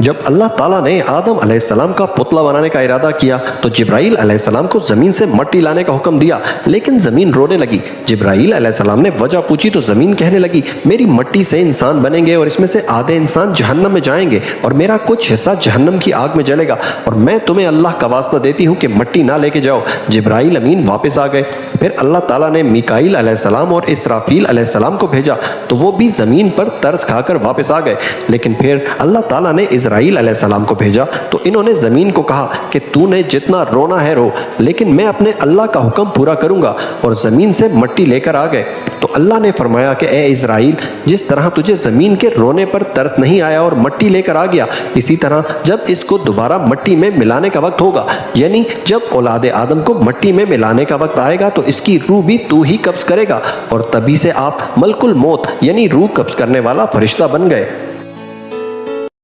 जब अल्लाह ताला ने आदम अलैहिस्सलाम का पुतला बनाने का इरादा किया तो जिब्राईल अलैहिस्सलाम को ज़मीन से मिट्टी लाने का हुक्म दिया, लेकिन ज़मीन रोने लगी। जिब्राईल अलैहिस्सलाम ने वजह पूछी तो ज़मीन कहने लगी, मेरी मिट्टी से इंसान बनेंगे और इसमें से आधे इंसान जहन्नम में जाएंगे और मेरा कुछ हिस्सा जहन्नम की आग में जलेगा, और मैं तुम्हें अल्लाह का वास्ता देती हूँ कि मिट्टी ना लेके जाओ। जिब्राईल अमीन वापस आ गए। फिर अल्लाह ताला ने मीकाईल अलैहिस्सलाम और इसराफील अलैहिस्सलाम को भेजा तो वो भी ज़मीन पर तरस खाकर वापस आ गए। लेकिन फिर अल्लाह ताला ने इज़राइल अलैहिस्सलाम को भेजा तो इन्होंने ज़मीन को कहा कि तूने जितना रोना है रो, लेकिन मैं अपने अल्लाह का हुक्म पूरा करूँगा, और ज़मीन से मिट्टी लेकर आ गए। तो अल्लाह ने फरमाया कि ए इज़राइल, जिस तरह तुझे ज़मीन के रोने पर तरस नहीं आया और मिट्टी लेकर आ गया, इसी तरह जब इसको दोबारा मिट्टी में मिलाने का वक्त होगा, यानी जब औलाद आदम को मिट्टी में मिलाने का वक्त आएगा तो इसकी रूह भी तू ही कब्ज़ करेगा, और तभी से आप मलकुल मौत यानी रूह कब्ज़ करने वाला फरिश्ता बन गए।